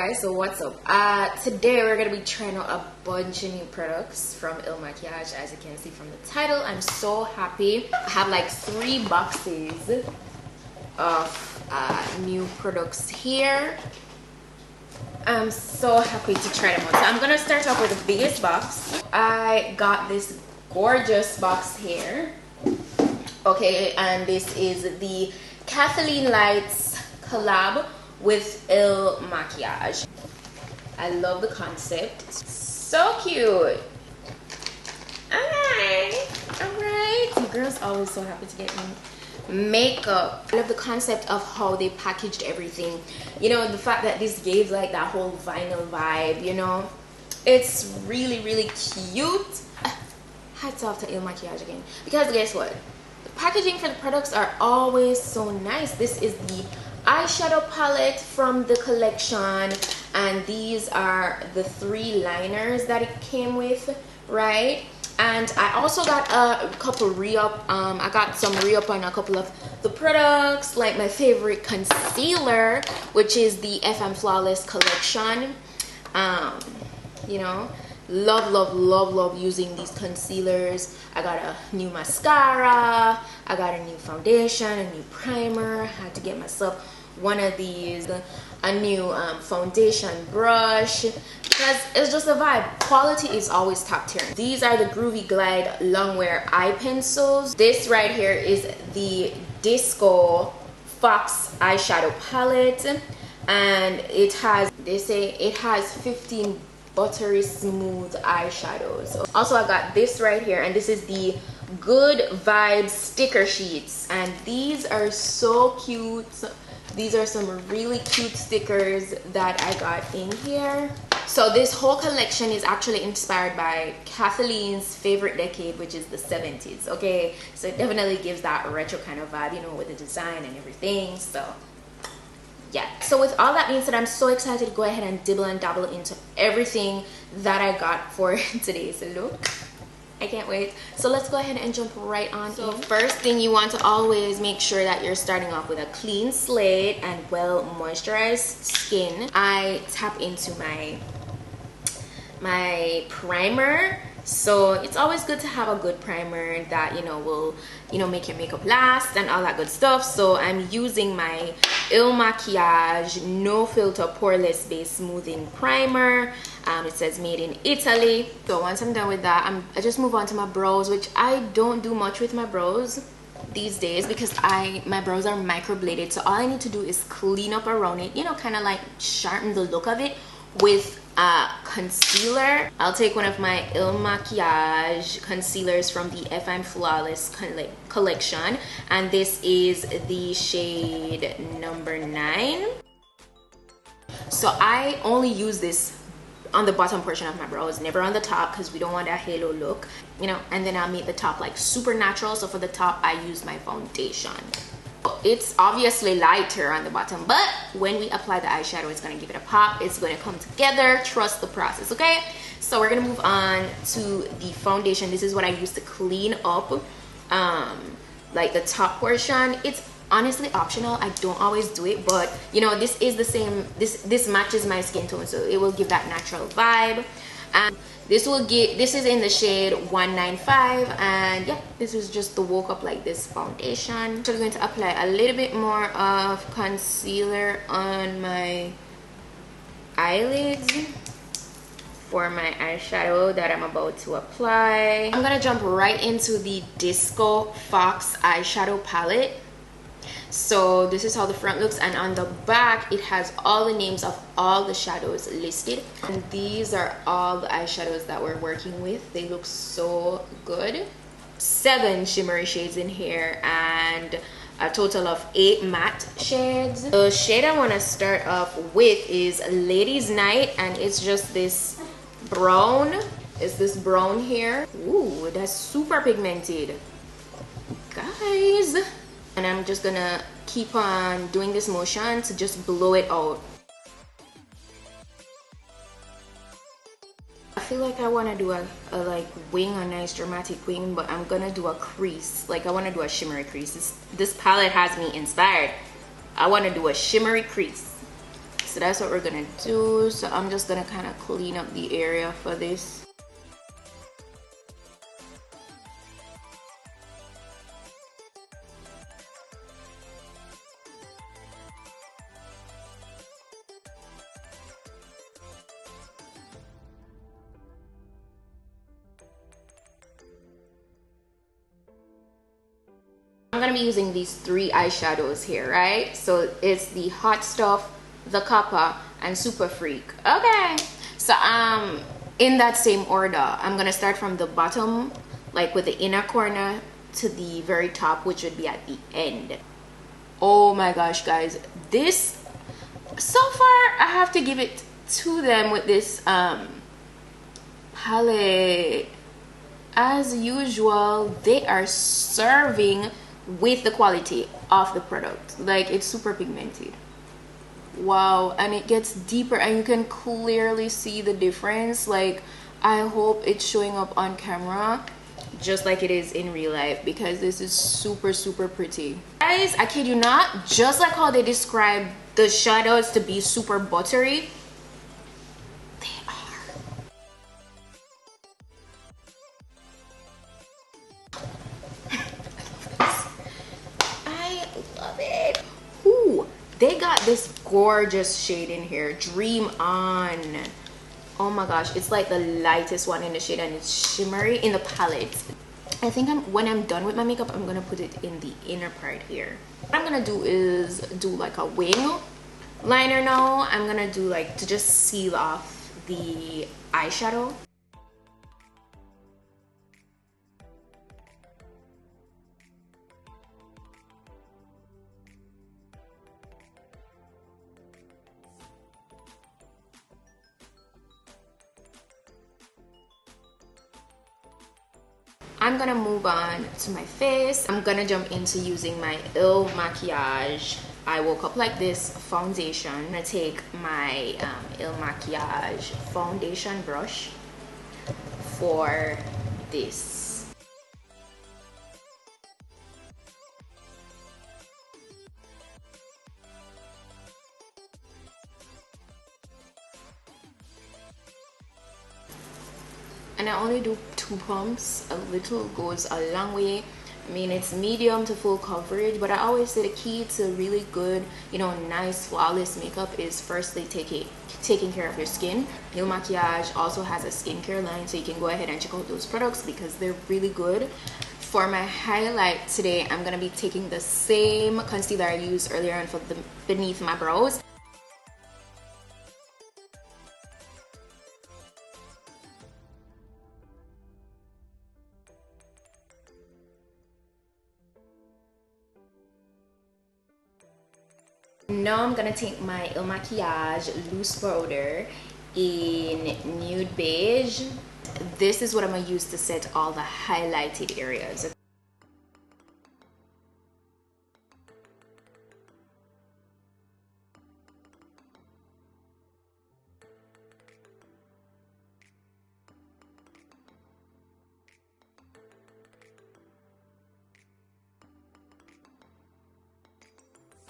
guys, so what's up? Today we're gonna be trying out a bunch of new products from Makiage. As you can see from the title, I'm so happy. I have like 3 boxes of new products here. I'm so happy to try them out. So I'm gonna start off with the biggest box. I got this gorgeous box here. Okay, and this is the Kathleen Lights collab with Makiage. I love the concept. It's so cute. Alright. The girl's always so happy to get me makeup. I love the concept of how they packaged everything. You know, the fact that this gave like that whole vinyl vibe, you know. It's really, really cute. Hats off to Makiage again. Because guess what? The packaging for the products are always so nice. This is the eyeshadow palette from the collection, and these are the 3 liners that it came with, right? And I also got a couple re-up. I got some re-up on a couple of the products, like my favorite concealer, which is the FM Flawless collection. You know, love using these concealers. I got a new mascara, I got a new foundation, a new primer. I had to get myself one of these, a new foundation brush, because it's just a vibe. Quality is always top tier. These are the Groovy Glide Longwear eye pencils. This right here is the Disco Fox eyeshadow palette, and it has, they say it has 15 buttery smooth eyeshadows. Also, I got this right here, and this is the Good Vibes sticker sheets, and these are so cute. These are some really cute stickers that I got in here. So this whole collection is actually inspired by Kathleen's favorite decade, which is the 70s. Okay, so it definitely gives that retro kind of vibe, you know, with the design and everything. So yeah, so with all that being said, I'm so excited to go ahead and dibble and dabble into everything that I got for today's look. I can't wait. So let's go ahead and jump right on in. First thing, you want to always make sure that you're starting off with a clean slate and well moisturized skin. I tap into my primer. So it's always good to have a good primer that, you know, will, you know, make your makeup last and all that good stuff. So I'm using my Makiage No Filter Poreless Base Smoothing Primer. It says made in Italy. So once I'm done with that, I just move on to my brows, which I don't do much with my brows these days because my brows are microbladed. So all I need to do is clean up around it, you know, kind of like sharpen the look of it with concealer. I'll take one of my Makiage concealers from the FM Flawless collection, and this is the shade number 9. So I only use this on the bottom portion of my brows, never on the top, because we don't want that halo look, you know. And then I'll make the top like super natural. So for the top, I use my foundation. It's obviously lighter on the bottom, but when we apply the eyeshadow, it's going to give it a pop. It's going to come together. Trust the process, okay? So we're going to move on to the foundation. This is what I use to clean up like the top portion. It's honestly optional. I don't always do it, but you know, this is the same, this matches my skin tone, so it will give that natural vibe. And this is in the shade 195, and yeah, this is just the Woke Up Like This foundation. So I'm going to apply a little bit more of concealer on my eyelids for my eyeshadow that I'm about to apply. I'm gonna jump right into the Disco Fox eyeshadow palette. So this is how the front looks, and on the back it has all the names of all the shadows listed, and these are all the eyeshadows that we're working with. They look so good. 7 shimmery shades in here and a total of 8 matte shades. The shade I want to start off with is Ladies Night, and it's just this brown. It's this brown here. Ooh, that's super pigmented, guys. And I'm just gonna keep on doing this motion to just blow it out. I feel like I want to do a like wing, a nice dramatic wing, but I'm gonna do a crease. Like I want to do a shimmery crease. This palette has me inspired. I want to do a shimmery crease. So that's what we're gonna do. So I'm just gonna kind of clean up the area for this. I'm gonna be using these 3 eyeshadows here, right? So it's the Hot Stuff, the Copper, and Super Freak. Okay, so in that same order, I'm gonna start from the bottom, like with the inner corner, to the very top, which would be at the end. Oh my gosh, guys, this, so far I have to give it to them with this palette. As usual, they are serving with the quality of the product. Like, it's super pigmented. Wow, and it gets deeper and you can clearly see the difference. Like, I hope it's showing up on camera just like it is in real life, because this is super pretty. Guys, I kid you not, just like how they describe the shadows to be super buttery, they are. I love it. Ooh, they got this gorgeous shade in here, Dream On. Oh my gosh, it's like the lightest one in the shade and it's shimmery in the palette. I think when I'm done with my makeup, I'm gonna put it in the inner part here. What I'm gonna do is do like a wing liner now. I'm gonna do like to just seal off the eyeshadow. I'm gonna move on to my face. I'm gonna jump into using my Makiage I Woke Up Like This foundation. I'm gonna take my Makiage foundation brush for this. And I only do 2 pumps. A little goes a long way. I mean, it's medium to full coverage, but I always say the key to really good, you know, nice flawless makeup is firstly taking care of your skin. Il Makiage also has a skincare line, so you can go ahead and check out those products because they're really good. For my highlight today, I'm gonna be taking the same concealer I used earlier on for the beneath my brows. Now I'm gonna take my Il Makiage loose powder in nude beige. This is what I'm gonna use to set all the highlighted areas.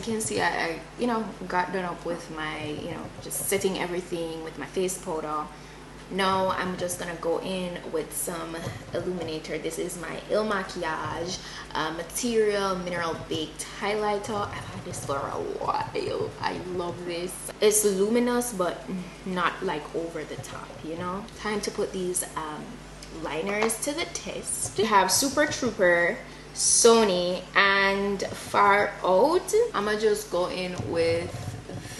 You can see I you know, got done up with my, you know, just setting everything with my face powder. Now I'm just gonna go in with some illuminator. This is my Il Makiage Material Mineral Baked Highlighter. I've had this for a while. I love this. It's luminous but not like over the top, you know. Time to put these liners to the test. We have Super Trooper, Sony, and Far Out. I'm gonna just go in with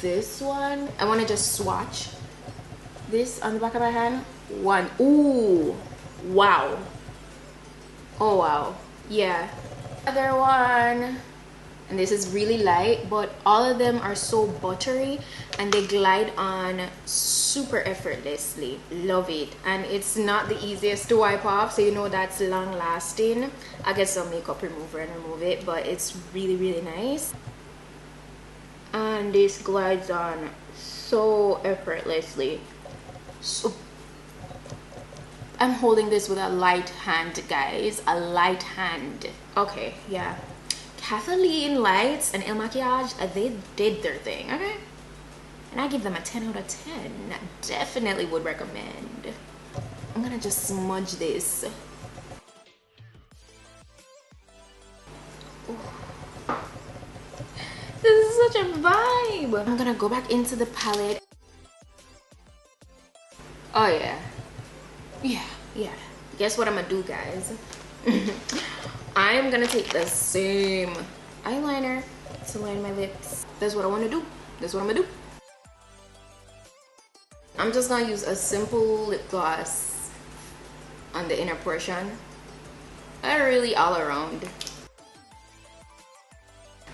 this one. I want to just swatch this on the back of my hand. One. Ooh, wow. Oh wow, yeah. Other one, and this is really light, but all of them are so buttery and they glide on super effortlessly. Love it. And it's not the easiest to wipe off, so you know that's long lasting. I get some makeup remover and remove it, but it's really nice. And this glides on so effortlessly. So I'm holding this with a light hand, guys, a light hand. Okay, yeah, Kathleen Lights and Il Makiage, they did their thing. Okay, and I give them a 10 out of 10. Definitely would recommend. I'm gonna just smudge this. Ooh. This is such a vibe. I'm gonna go back into the palette. Oh yeah. Guess what I'm gonna do, guys? I'm gonna take the same eyeliner to line my lips. That's what I want to do. That's what I'm gonna do. I'm just gonna use a simple lip gloss on the inner portion, really all around.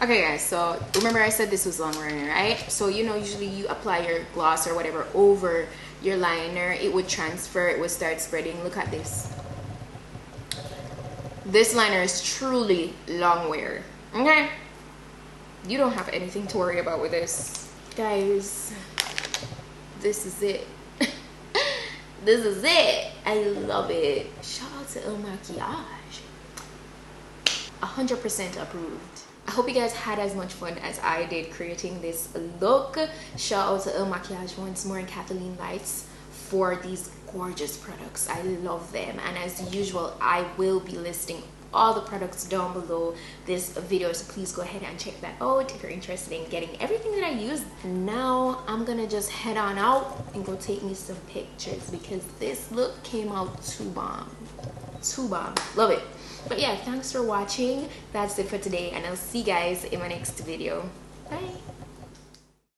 Okay guys, so remember I said this was long wearing, right? So you know, usually you apply your gloss or whatever over your liner, it would transfer, it would start spreading. Look at this. This liner is truly long wear, okay? You don't have anything to worry about with this. Guys, this is it. This is it. I love it. Shout out to Makiage. 100% approved. I hope you guys had as much fun as I did creating this look. Shout out to Makiage once more and Kathleen Lights for these gorgeous products. I love them, and as usual I will be listing all the products down below this video, so please go ahead and check that out if you're interested in getting everything that I use. And now I'm gonna just head on out and go take me some pictures because this look came out too bomb. Love it. But yeah, thanks for watching. That's it for today, and I'll see you guys in my next video. Bye.